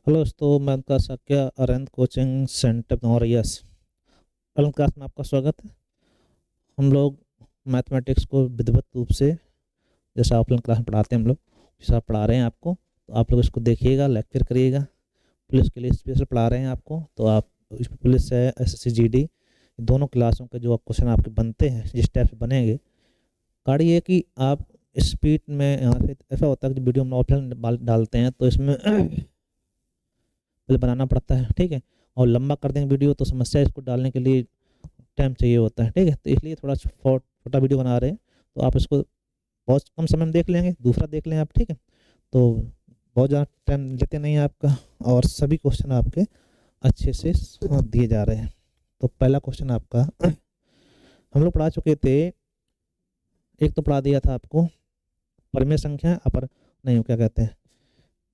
Hello दोस्तों, मैं आपका साक्य अरविंद कोचिंग सेंटर नौरियस। कल क्लास में आपका स्वागत है। हम लोग मैथमेटिक्स को विधिवत रूप से, जैसा ऑफलाइन क्लास में पढ़ाते हैं हम लोग, जैसा आप पढ़ा रहे हैं आपको, तो आप लोग इसको देखिएगा, लेक्चर करिएगा। पुलिस के लिए स्पेशल पढ़ा रहे हैं आपको, तो आप पुलिस है, एसएससी जीडी, दोनों क्लासों के जो क्वेश्चन आपके बनते हैं, जिस टाइप से बनेंगे, कार्य ये कि आप स्पीड में, यहाँ से ऐसा होता है कि वीडियो हम ऑफलाइन डालते हैं तो इसमें पहले बनाना पड़ता है, ठीक है। और लंबा कर देंगे वीडियो तो समस्या है, इसको डालने के लिए टाइम चाहिए होता है, ठीक है। तो इसलिए थोड़ा छोटा वीडियो बना रहे हैं, तो आप इसको बहुत कम समय में देख लेंगे, दूसरा देख लें आप, ठीक है। तो बहुत ज़्यादा टाइम लेते नहीं है आपका, और सभी क्वेश्चन आपके अच्छे से दिए जा रहे हैं। तो पहला क्वेश्चन आपका हम लोग पढ़ा चुके थे, एक तो पढ़ा दिया था आपको परिमेय संख्या, अपर नहीं, क्या कहते हैं,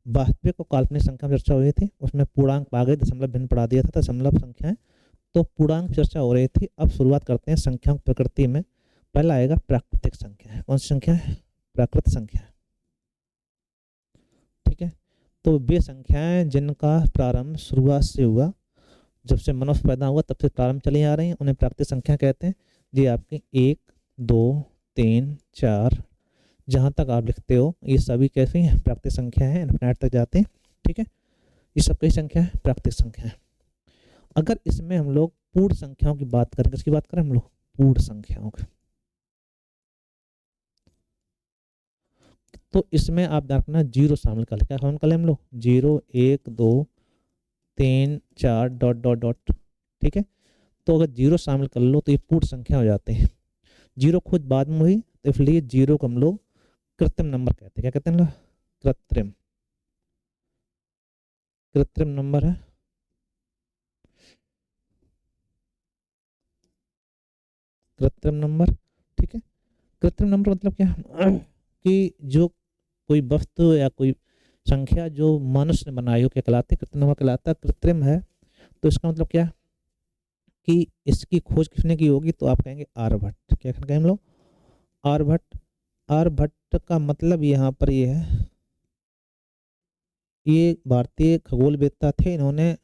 वास्तविक और काल्पनिक संख्या में चर्चा हुई थी, उसमें पूर्णांक भागे दशमलव भिन्न पढ़ा दिया था, दशमलव संख्याएं। तो पूर्णांक चर्चा हो रही थी। अब शुरुआत करते हैं संख्याओं की प्रकृति में। पहला आएगा प्राकृतिक संख्या है। कौन सी संख्या है? प्राकृत संख्या, ठीक है। तो वे संख्याएं जिनका प्रारंभ शुरुआत से हुआ, जब से मनुष्य पैदा हुआ तब से प्रारंभ चली आ रही हैं, उन्हें प्राकृतिक संख्या कहते हैं। ये आपके 1, 2, 3, 4, जहाँ तक आप लिखते हो ये सभी कैसी हैं? प्राकृतिक संख्या है, इनफिनिट तक जाते हैं, ठीक है। ये सब कई संख्या है, प्राकृतिक संख्या है। अगर इसमें हम लोग पूर्ण संख्याओं की बात करें, किसकी बात करें हम लोग? पूर्ण संख्याओं की। तो इसमें आप रखना जीरो शामिल कर, क्या शामिल कर हम लोग? 0, 1, 2, 3, 4 डॉट डॉट डॉट, ठीक है। तो अगर जीरो शामिल कर लो तो ये पूर्ण संख्या हो जाते हैं। जीरो खुद बाद में हुई, तो इसलिए जीरो को हम लोग कृत्रिम नंबर कहते हैं। क्या कहते हैं हम लोग? कृत्रिम, कृत्रिम नंबर है। कृत्रिम नंबर, ठीक है। कृत्रिम नंबर मतलब क्या कि जो कोई वस्तु या कोई संख्या जो मनुष्य ने बनाई हो, क्या कहलाती है? कृत्रिम नंबर कहलाता है। कृत्रिम है तो इसका मतलब क्या कि इसकी खोज किसने की होगी? तो आप कहेंगे आर्यभट्ट। क्या कहेंगे हम लोग? आर्यभट्ट। आर्यभट्ट का मतलब यहाँ पर ये है, ये भारतीय खगोलवेत्ता थे, इन्होंने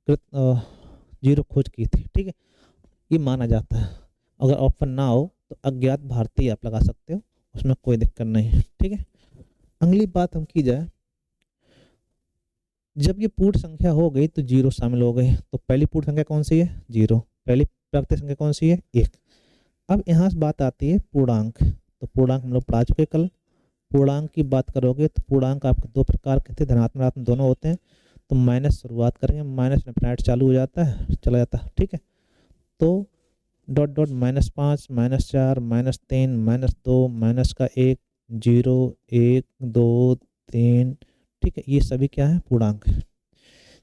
जीरो खोज की थी, ठीक है। ये माना जाता है। अगर ऑप्शन ना हो तो अज्ञात भारतीय आप लगा सकते हो, उसमें कोई दिक्कत नहीं है, ठीक है। अगली बात हम की जाए, जब ये पूर्ण संख्या हो गई तो जीरो शामिल हो गए। तो पहली पूर्ण संख्या कौन सी है? जीरो। पहली प्राकृतिक संख्या कौन सी है? 1। अब यहाँ से बात आती है पूर्णांक। तो पूर्णांक हम लोग पढ़ा चुके कल। पूर्णांक की बात करोगे तो पूर्णांक आपके दो प्रकार के थे, धनात्मक ऋणात्मक दोनों होते हैं। तो माइनस शुरुआत करेंगे, माइनस इनफिनिट चालू हो जाता है, चला जाता है, ठीक है। तो डॉट डॉट -5, -4, -3, -2, माइनस का 1, 0, 1, 2, 3, ठीक है। ये सभी क्या है? पूर्णांक।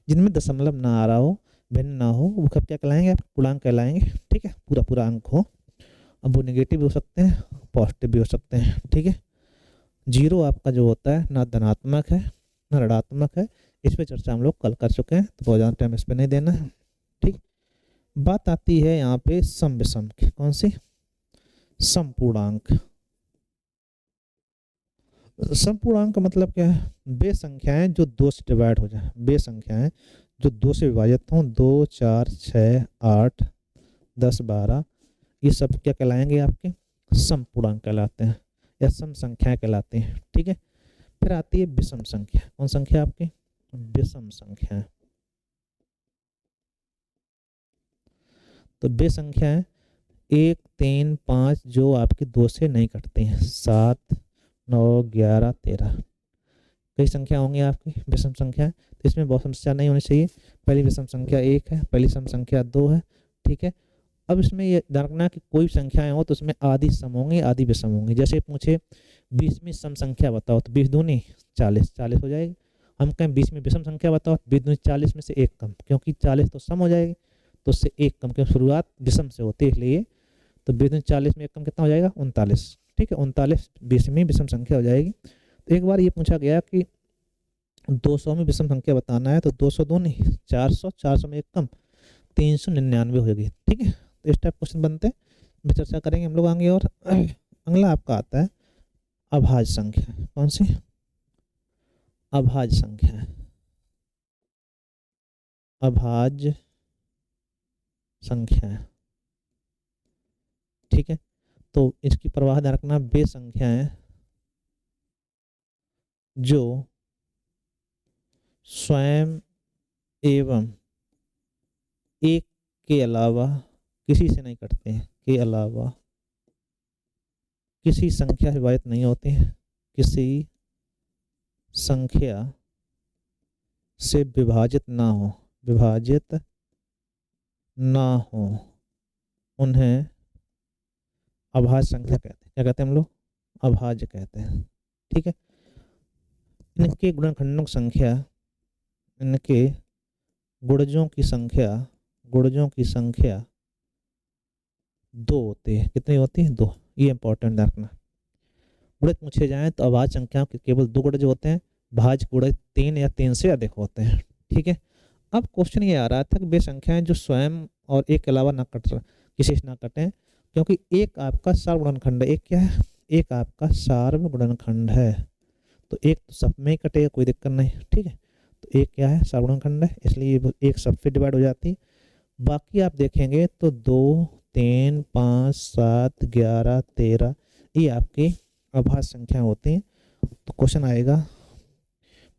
जिनमें दशमलव ना आ रहा हो, भिन्न ना हो, वो कब क्या कहलाएंगे? आप पूर्णांक कहलाएंगे, ठीक है। पूरा पूरा अंक हो। अब वो नेगेटिव भी हो सकते हैं, पॉजिटिव भी हो सकते हैं, ठीक है। जीरो आपका जो होता है ना धनात्मक है ना ऋणात्मक है। इस पे चर्चा हम लोग कल कर चुके हैं, तो बहुत ज़्यादा टाइम इस पे नहीं देना है, ठीक। बात आती है यहाँ पे सम विषम की। कौन सी? समपूर्णांक। समपूर्णांक का मतलब क्या है? वे संख्याएं जो दो से डिवाइड हो जाए, वे संख्याएं जो दो से विभाजित हों, 2, 4, 6, 8, 10, 12, ये सब क्या कहलाएंगे? आपके समपूर्णांक कहलाते हैं, या सम संख्याएं कहलाती हैं, ठीक है। फिर आती है विषम संख्या। कौन संख्या आपकी? विषम संख्या। तो वे संख्याएं 1, 3, 5 जो आपकी दो से नहीं कटती हैं, 7, 9, 11, 13, कई संख्या होंगी आपकी विषम संख्या। तो इसमें बहुत समस्या नहीं होनी चाहिए। पहली विषम संख्या 1 है, पहली सम संख्या 2 है, ठीक है। अब इसमें ये ध्यान रखना कि कोई संख्याएं हो तो उसमें आधी सम होंगी, आधी विषम होंगी। जैसे पूछे 20वीं सम संख्या बताओ, तो 20 दूनी 40, 40 हो जाएगी। हम कहें 20वीं विषम संख्या बताओ, 20 दूनी 40 में से एक कम, क्योंकि 40 तो सम हो जाएगी, तो उससे एक कम, क्योंकि शुरुआत विषम से होती है इसलिए। तो 20 दूनी 40 में एक कम कितना हो जाएगा? 39, ठीक है। 39 20वीं विषम संख्या हो जाएगी। तो एक बार ये पूछा गया कि 200 में विषम संख्या बताना है, तो 200 दूनी 400, 400 में एक कम 399 होगी, ठीक है। तो इस टाइप क्वेश्चन बनते हैं, चर्चा करेंगे हम लोग आगे। और अगला आपका आता है अभाज्य संख्या। कौन सी? अभाज्य संख्या। अभाज्य संख्याएं। ठीक है, तो इसकी परवाह ध्यान रखना, वे संख्याएं जो स्वयं एवं एक के अलावा किसी से नहीं कटते हैं, के अलावा किसी संख्या से विभाजित नहीं होते हैं, किसी संख्या से विभाजित ना हो, विभाजित ना हो, उन्हें अभाज्य संख्या कहते हैं। क्या कहते हैं हम लोग? अभाज्य कहते हैं। ठीक है, इनके गुणनखंडों की संख्या, इनके गुणजों की संख्या, गुणजों की संख्या 2 होती है। कितनी होती है? 2। ये इंपॉर्टेंट रखना। गुणज पूछे जाएं तो अभाज्य संख्याओं के केवल 2 गुणज होते हैं, भाज्य गुणज 3 या 3 से अधिक होते हैं। ठीक है, अब क्वेश्चन ये आ रहा था कि वे संख्याएं जो स्वयं और एक के अलावा ना कट, किसी से ना कटें, क्योंकि एक आपका सार्वगुणनखंड है। एक क्या है? एक आपका सार्वगुणनखंड है, तो एक तो सब में ही कटेगा, कोई दिक्कत नहीं। ठीक है, तो एक क्या है? सार्वगुणनखंड है, इसलिए एक सब से डिवाइड हो जाती है। बाकी आप देखेंगे तो 2, 3, 5, 7, 11, 13 ये आपकी अभाज्य संख्या होती हैं। तो क्वेश्चन आएगा,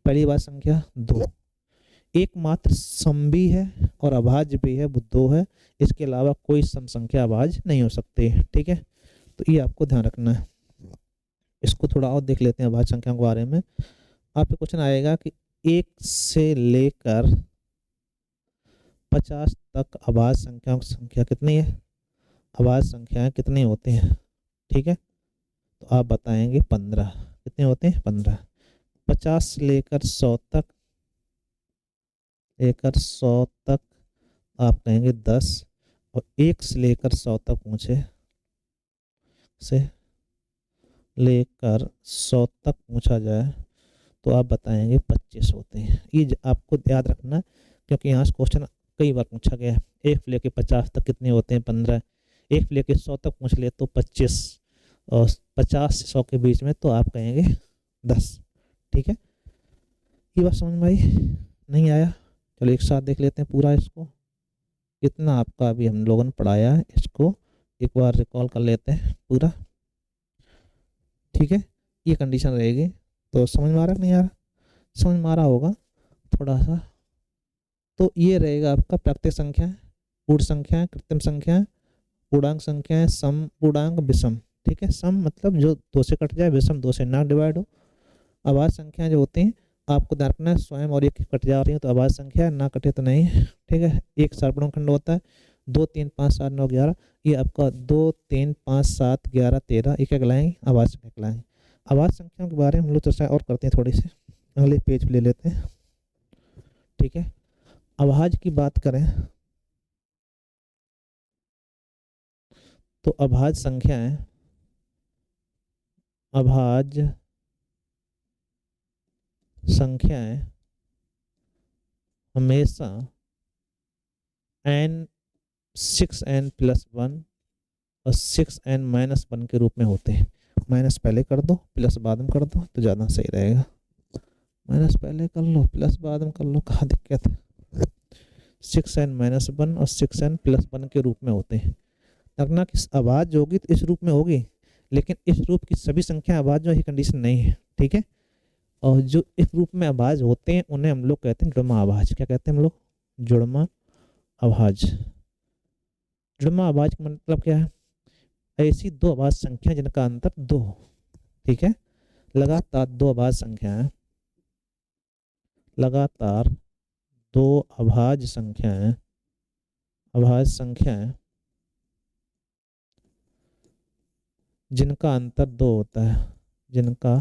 पहली बात संख्या 2, एकमात्र सम भी है और अभाज्य भी है, वो 2 है। इसके अलावा कोई सम संख्या अभाज्य नहीं हो सकती। ठीक है, तो ये आपको ध्यान रखना है। इसको थोड़ा और देख लेते हैं अभाज्य संख्याओं के बारे में। आपको क्वेश्चन आएगा कि 1 से लेकर 50 तक अभाज्य संख्याओं की संख्या कितनी है? अभाज्य संख्याएं कितनी होती हैं? ठीक है, तो आप बताएंगे 15। कितने होते हैं? 15। 50 से लेकर 100 तक, आप कहेंगे 10। और 1 से लेकर 100 तक पूछे, से लेकर 100 तक पूछा जाए तो आप बताएंगे 25 होते हैं। ये आपको याद रखना, क्योंकि यहाँ से क्वेश्चन कई बार पूछा गया है। 1 से लेकर 50 तक कितने होते हैं? 15। 1 से लेकर 100 तक पूछ ले तो 25, और 50 से 100 के बीच में तो आप कहेंगे 10। ठीक है, ये बात समझ में आई? नहीं आया? चलो एक साथ देख लेते हैं पूरा इसको। कितना आपका अभी हम लोगों ने पढ़ाया है, इसको एक बार रिकॉल कर लेते हैं पूरा। ठीक है, ये कंडीशन रहेगी। तो समझ में आ रहा है? नहीं आ रहा? समझ में आ रहा होगा थोड़ा सा। तो ये रहेगा आपका प्राकृतिक संख्या, पूर्ण संख्या, कृत्रिम संख्या, पूर्णांक संख्या, सम पूर्णांक, विषम। ठीक है, सम मतलब जो 2 से कट जाए, विषम 2 से ना डिवाइड हो। अभाज्य संख्या जो होती हैं आपको ध्यान रखना है, स्वयं और एक कट जा रही है तो अभाज्य संख्या, ना कटे तो नहीं। ठीक है, एक सार्वगुणनखंड होता है। 2, 3, 5, 7, 9, 11 ये आपका 2, 3, 5, 7, 11, 13 ये क्या कहलाएंगे? अभाज्य संख्या कहलाएंगे। अभाज्य संख्याओं के बारे में हम लोग चर्चा और करते हैं थोड़ी सी, अगले पेज पे ले लेते हैं। ठीक है, अभाज्य की बात करें तो अभाज्य संख्याएं, अभाज्य संख्याएं हमेशा n 6n+1 और 6n-1 के रूप में होते हैं। माइनस पहले कर दो, प्लस बाद में कर दो तो ज़्यादा सही रहेगा। माइनस पहले कर लो, प्लस बाद में कर लो, कहाँ दिक्कत है? 6n-1 और 6n+1 के रूप में होते हैं। रखना कि अभाज्य होगी तो इस रूप में होगी, लेकिन इस रूप की सभी संख्या अभाज्य ही कंडीशन नहीं है। ठीक है, और जो इस रूप में अभाज्य होते हैं उन्हें हम लोग कहते हैं जुड़मा अभाज्य। क्या कहते हैं हम लोग? जुड़मा अभाज्य। जुड़मा अभाज्य का मतलब क्या है? ऐसी 2 अभाज्य संख्या जिनका अंतर 2 हो। ठीक है, लगातार 2 अभाज्य संख्याएं, लगातार 2 अभाज्य संख्याएं, अभाज्य संख्याएं जिनका अंतर 2 होता है, जिनका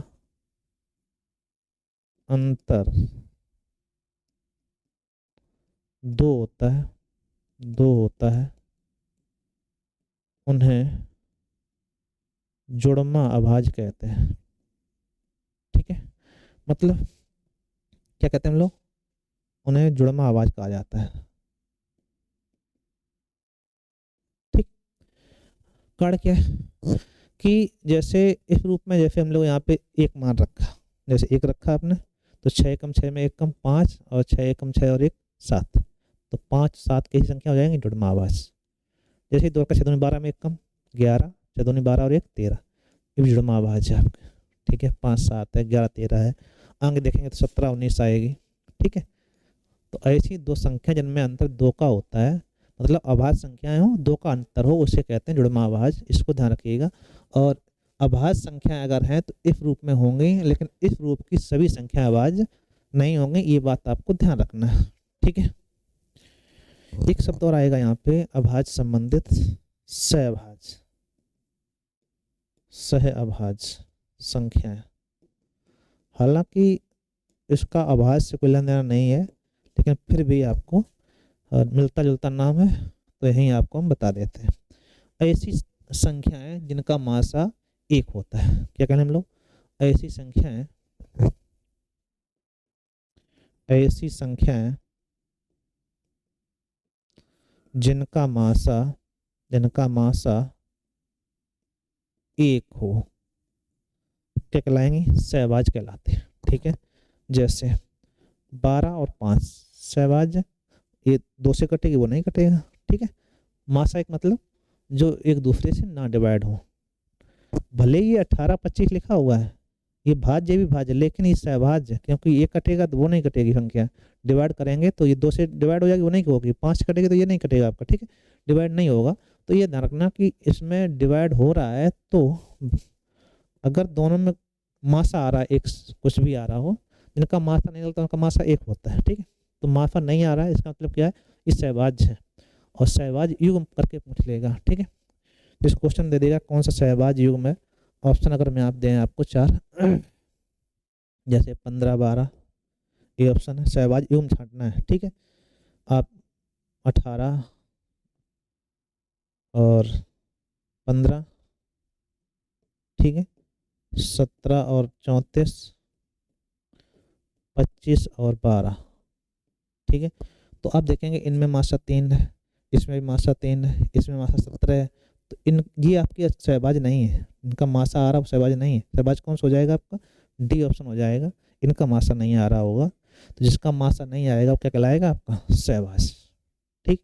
अंतर 2 होता है, 2 होता है, उन्हें जुड़मा अभाज्य कहते हैं। ठीक है, मतलब क्या कहते हैं हम लोग? उन्हें जुड़मा अभाज्य कहा जाता है। ठीक, कारण क्या है कि जैसे इस रूप में, जैसे हम लोग यहाँ पे एक मान रखा, जैसे 1 रखा आपने तो 6 कम 6 में 1 कम 5 और 6 कम 6 और 1 7, तो 5 7 की संख्या हो जाएंगी जुड़मा आवाज। जैसे 2 का 6 दूनी 12 में 1 कम 11, 6 दूनी 12 और 1 13, ये भी जुड़मा आवाज है आपके। ठीक है, 5 7 है, 11 13 है, आगे देखेंगे तो 17 19 आएगी। ठीक है, तो ऐसी दो संख्या जिनमें अंतर 2 का होता है, मतलब अभाज्य संख्याएं हो 2 का अंतर हो, उसे कहते हैं जुड़मा आवाज। इसको ध्यान रखिएगा। और अभाज्य संख्याएं अगर हैं तो इस रूप में होंगी, लेकिन इस रूप की सभी संख्या आवाज नहीं होंगी, ये बात आपको ध्यान रखना है। ठीक है, एक शब्द और आएगा यहाँ पे, अभाज्य संबंधित सहअभाज्य, सहअभाज्य संख्याएं। हालांकि इसका अभाज्य से कोई लेना देना नहीं है, लेकिन फिर भी आपको मिलता जुलता नाम है, तो यहीं आपको हम बता देते हैं। ऐसी संख्याएं जिनका मासा 1 होता है, क्या कहें हम लोग, ऐसी संख्याएं जिनका मासा 1 हो, क्या कहलाएंगी, सहअभाज्य कहलाते हैं। ठीक है, जैसे 12 और 5 सहअभाज्य, ये 2 से कटेगी, वो नहीं कटेगा। ठीक है, मासा 1 मतलब जो एक दूसरे से ना डिवाइड हो। भले ही 18 25 लिखा हुआ है, ये भाज्य भी भाज्य, लेकिन ये सहभाज्य, क्योंकि ये कटेगा तो वो नहीं कटेगी संख्या। डिवाइड करेंगे तो ये 2 से डिवाइड हो जाएगी, वो नहीं होगी। 5 कटेगी तो ये नहीं कटेगा आपका। ठीक है, डिवाइड नहीं होगा। तो ये ध्यान रखना कि इसमें डिवाइड हो रहा है, तो अगर दोनों में मासा आ रहा है, एक कुछ भी आ रहा हो, जिनका मासा नहीं होता उनका मासा 1 होता है। ठीक है, तो मासा नहीं आ रहा है, इसका मतलब क्या है, ये सहभाज्य है। और सहभाज्य युग्म करके पूछ लेगा। ठीक है, जिस क्वेश्चन दे देगा कौन सा सहभाज्य युग्म है, ऑप्शन अगर मैं आप दें आपको 4, जैसे 15 12, ये ऑप्शन है, सहभाज्य युग्म छांटना है। ठीक है, आप 18 और 15, ठीक है, 17 और 34, 25 और 12। ठीक है, तो आप देखेंगे इनमें मासा 3 है, इसमें भी मासा 3 है, इसमें मासा 17 है। तो इन ये आपकी सहभाज्य नहीं है, इनका मासा आ रहा है, सहभाज्य नहीं है। सहभाज्य कौन सा हो जाएगा आपका, डी ऑप्शन हो जाएगा। इनका मासा नहीं आ रहा होगा, तो जिसका मासा नहीं आएगा वो क्या कहलाएगा, आपका सहभाज्य। ठीक,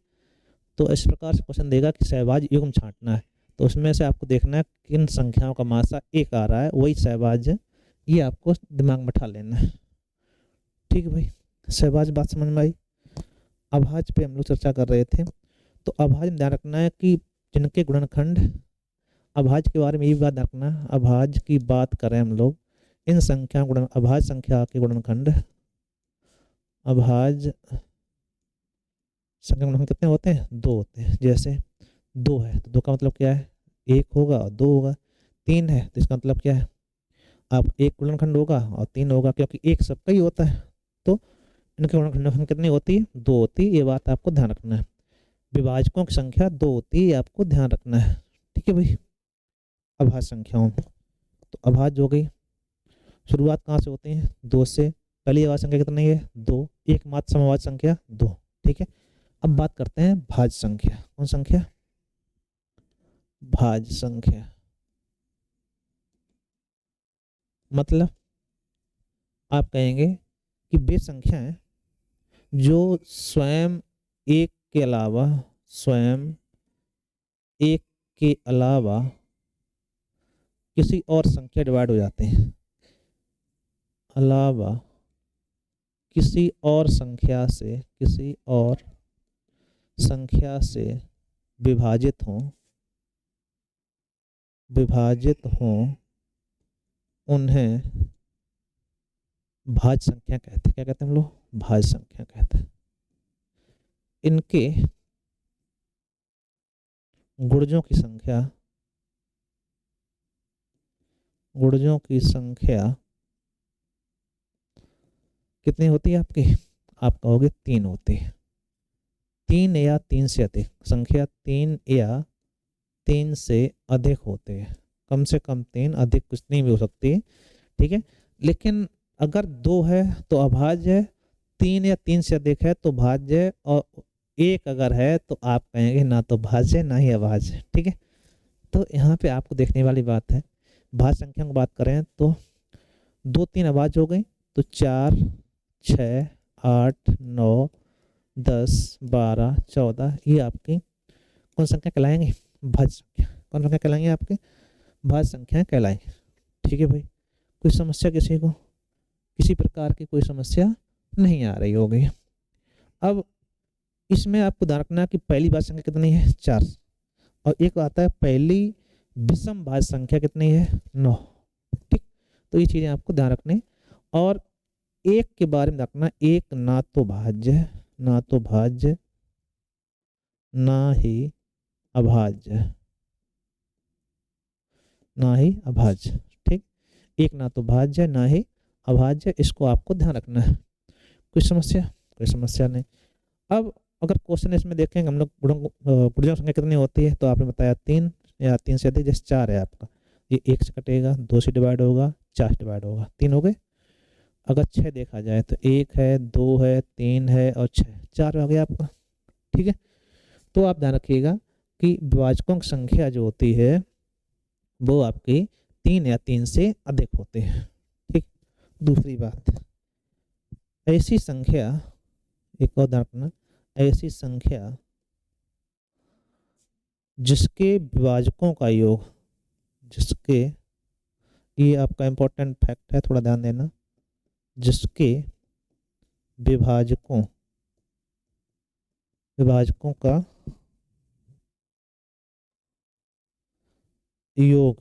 तो इस प्रकार से क्वेश्चन देगा कि सहभाज्य युग्म छांटना है, तो उसमें से आपको देखना है किन संख्याओं का मासा 1 आ रहा है, वही सहभाज्य, ये आपको दिमाग में बैठा लेना है। ठीक है भाई, सहभाज्य बात समझ में आई। अभाज्य पे हम लोग चर्चा कर रहे थे, तो अभाज्य में ध्यान रखना है कि जिनके गुणनखंड, अभाज्य के बारे में ये बात रखना, अभाज्य की बात करें हम लोग, इन संख्या गुणन, अभाज्य संख्या के गुणनखंड, अभाज्य संख्या गुणनखंड कितने होते हैं, 2 होते हैं। जैसे 2 है तो 2 का मतलब क्या है, 1 होगा और 2 होगा। 3 है तो इसका मतलब क्या है, आप 1 गुणनखंड होगा और 3 होगा, क्योंकि 1 सबका ही होता है। तो इनके गुणनखंड कितनी होती है, 2 होती है। ये बात आपको ध्यान रखना है। विभाजकों की संख्या 2 होती है, आपको ध्यान रखना है। ठीक है भाई, अभाज्य संख्याओं, तो अभाज्य हो गई, शुरुआत कहाँ से होती है, 2 से। पहली अभाज्य संख्या कितनी है, 2, एकमात्र समअभाज्य संख्या 2। ठीक है, अब बात करते हैं भाज्य संख्या। कौन संख्या, भाज्य संख्या, मतलब आप कहेंगे कि वे संख्याएं जो स्वयं एक के अलावा, स्वयं एक के अलावा किसी और संख्या डिवाइड हो जाते हैं, अलावा किसी और संख्या से, किसी और संख्या से विभाजित हों, विभाजित हों, उन्हें भाज्य संख्या कहते हैं। क्या कहते हैं हम लोग, भाज्य संख्या कहते हैं। इनके गुणजों की संख्या, गुणजों की संख्या कितनी होती है आपकी, आप कहोगे 3 होती है। 3 या 3 से अधिक संख्या, 3 या 3 से अधिक होते हैं, कम से कम 3, अधिक कुछ नहीं भी हो सकती है। ठीक है, लेकिन अगर 2 है तो अभाज्य है, 3 या 3 से अधिक है तो भाज्य है, और 1 अगर है तो आप कहेंगे ना तो भाज्य ना ही अभाज्य। ठीक है, तो यहाँ पे आपको देखने वाली बात है, भाज्य संख्या की बात करें तो 2 3 अभाज्य हो गई, तो 4 6 8 9 10, 12, 14, ये आपकी कौन संख्या कहलाएंगे? भाज्य संख्या। कौन संख्या कहलाएंगे? आपके भाज्य संख्याएं कहलाएंगे। ठीक है भाई, कोई समस्या किसी को? किसी प्रकार की कोई समस्या नहीं आ रही होगी। अब इसमें आपको ध्यान रखना कि पहली भाज्य संख्या कितनी है? 4। और एक आता है पहली विषम भाज्य संख्या कितनी है? 9। ठीक, तो ये चीज़ें आपको ध्यान रखनी। और एक के बारे में रखना, एक ना तो भाज्य, ना तो भाज्य, ना ही अभाज्य, ना ही अभाज्य। ठीक, एक ना तो भाज्य ना ही अभाज्य, इसको आपको ध्यान रखना है। कोई समस्या? कोई समस्या नहीं। अब अगर क्वेश्चन इसमें देखेंगे हम लोग, गुणजों संख्या कितनी होती है, तो आपने बताया 3 या 3 से अधिक, जैसे 4 है आपका, ये 1 से कटेगा, 2 से डिवाइड होगा, 4 से डिवाइड होगा, 3 हो गए। अगर 6 देखा जाए तो 1 है, 2 है, 3 है और 6, 4 हो गया आपका। ठीक है, तो आप ध्यान रखिएगा कि विभाजकों की संख्या जो होती है वो आपकी 3 या 3 से अधिक होते हैं। ठीक, दूसरी बात, ऐसी संख्या, एक और ध्यान रखना, ऐसी संख्या जिसके विभाजकों का योग, जिसके, ये आपका इंपॉर्टेंट फैक्ट है, थोड़ा ध्यान देना, जिसके विभाजकों विभाजकों का योग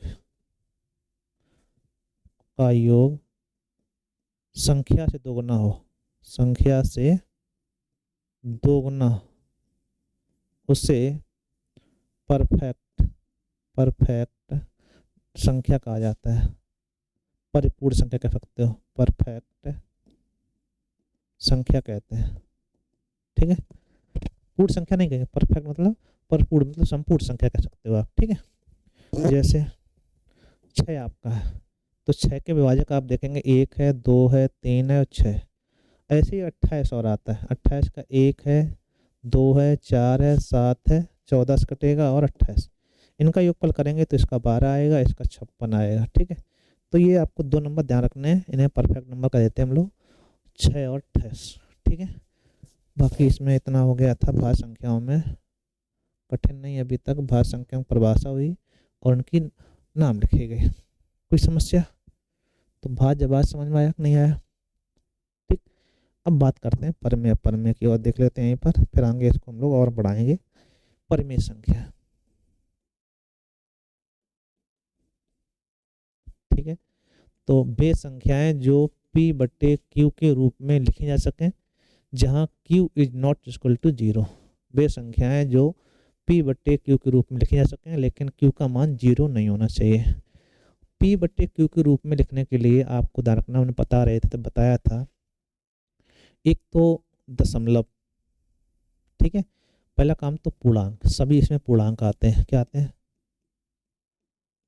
संख्या से दोगुना हो, संख्या से दोगुना, उसे परफेक्ट संख्या कहा जाता है। परिपूर्ण संख्या कह सकते हो, परफेक्ट संख्या कहते हैं। ठीक है, पूर्ण संख्या नहीं कहेंगे, परफेक्ट मतलब परिपूर्ण, मतलब संपूर्ण संख्या कह सकते हो आप। ठीक है, जैसे 6 आपका है, तो 6 के विभाजक आप देखेंगे 1 है, 2 है, 3 है और 6। ऐसे ही 28 और आता है, 28 का 1 है, 2 है, 4 है, 7 है, 14 से कटेगा और 28, इनका योगफल करेंगे तो इसका 12 आएगा, इसका 56 आएगा। ठीक है, तो ये आपको 2 नंबर ध्यान रखने हैं, इन्हें परफेक्ट नंबर का देते हैं हम लोग, 6 और 28। ठीक है, बाकी इसमें इतना हो गया था भाज्य संख्याओं में, कठिन नहीं अभी तक। भाज्य संख्याओं की परिभाषा हुई और उनकी नाम लिखे गए। कोई समस्या? तो भाज्य समझ में आया कि नहीं आया? ठीक, अब बात करते हैं परमेय अपरमेय की, और देख लेते हैं यहीं पर, फिर आगे इसको हम लोग और बढ़ाएंगे। परमेय संख्या, ठीक है, तो वे संख्याएं जो P/Q के रूप में लिखी जा सकें जहां Q is not equal to 0। वे संख्याएं जो P/Q के रूप में लिखी जा सकें लेकिन Q का मान 0 नहीं होना चाहिए। P/Q के रूप में लिखने के लिए आपको ध्यान रखना, उन्हें बता रहे थे तो बताया था, एक तो दशमलव, ठीक है, पहला काम तो पूर्णांक, सभी इसमें पूर्णांक आते हैं, क्या आते हैं?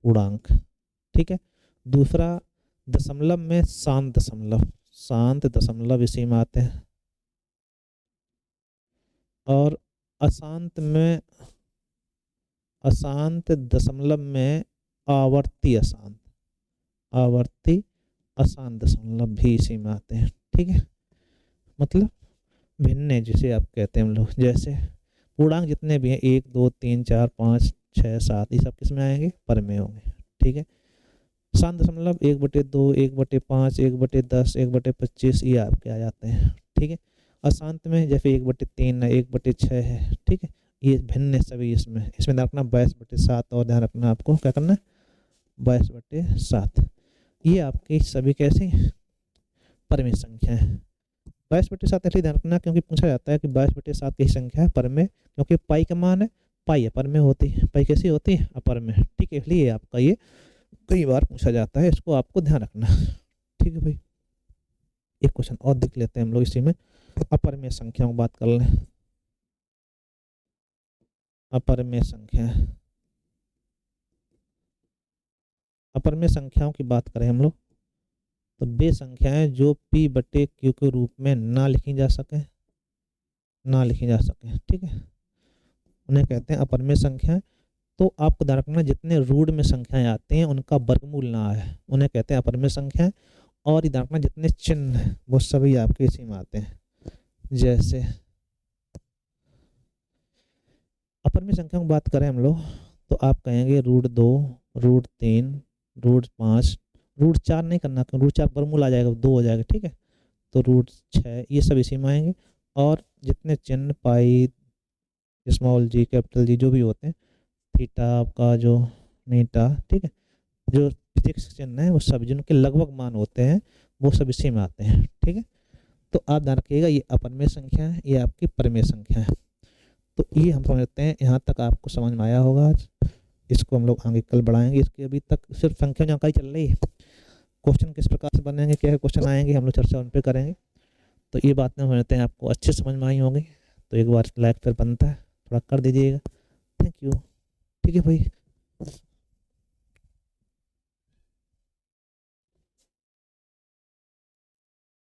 पूर्णांक। ठीक है, दूसरा दशमलव में शांत दशमलव इसी में आते हैं, और अशांत दशमलव में आवर्ती अशांत दशमलव भी इसी में आते हैं। ठीक है, मतलब भिन्न जिसे आप कहते हैं हम लोग, जैसे पूर्णांक जितने भी हैं 1, 2, 3, 4, 5, 6, 7, ये सब किस में आएंगे? परमेय होंगे। ठीक है, शांत दशमलव 1/2, 1/5, 1/10, 1/25, ये आपके आ जाते हैं। ठीक है, अशांत में जैसे 1/3 है, 1/6 है। ठीक है, ये भिन्न सभी इसमें रखना 22/7, और ध्यान रखना आपको क्या करना है? 22/7, ये आपकी सभी कैसी परमेय संख्या है। 22/7 इसलिए ध्यान रखना क्योंकि पूछा जाता है कि 22/7 की संख्या है परमेय, क्योंकि पाई का मान है, पाई अपरमेय होती है, पाई कैसी होती है? अपरमेय। ठीक है, इसलिए आपका ये कई बार पूछा जाता है, इसको आपको ध्यान रखना। ठीक है भाई, एक क्वेश्चन और देख लेते हैं हम लोग इसी में, अपरमेय संख्याओं की बात कर लें। अपरमेय संख्याओं की बात करें हम लोग, तो वे संख्याएं जो P/Q के रूप में ना लिखी जा सके, ठीक है, उन्हें कहते हैं अपरमेय संख्याएं। तो आपको ध्यान रखना, जितने रूढ़ में संख्याएं आती हैं उनका वर्गमूल ना आए, उन्हें कहते हैं अपरमेय संख्याएं। और ध्यान रखना जितने चिन्ह हैं वो सभी आपके इसी में आते हैं, जैसे अपरमी संख्या की बात करें हम लोग तो आप कहेंगे √2, √3, √5, √4 नहीं करना, क्योंकि √4 वर्गमूल आ जाएगा, 2 हो जाएगा, ठीक है। तो √6 ये सब इसी में आएंगे। और जितने चिन्ह पाई, स्मॉल जी, कैपिटल जी जो भी होते हैं, थीटा आपका जो नीटा, ठीक है, जो फिजिक्स चिन्ह है वो सब जिनके लगभग मान होते हैं वो सब इसी में आते हैं, ठीक है। तो आप ध्यान रखिएगा ये अपरमेय संख्या है, ये आपकी परमेय संख्या है। तो ये हम समझते हैं, यहाँ तक आपको समझ में आया होगा आज। इसको हम लोग आगे कल बढ़ाएंगे। इसकी अभी तक सिर्फ संख्या जानकारी चल रही है। क्वेश्चन किस प्रकार से बनेंगे, क्या क्वेश्चन आएंगे, हम लोग चर्चा उन पर करेंगे। तो ये बातें समझते हैं आपको अच्छे समझ में आई होंगी। तो एक बार लाइक फिर बनता है, थोड़ा कर दीजिएगा। Thank you. ठीक है भाई।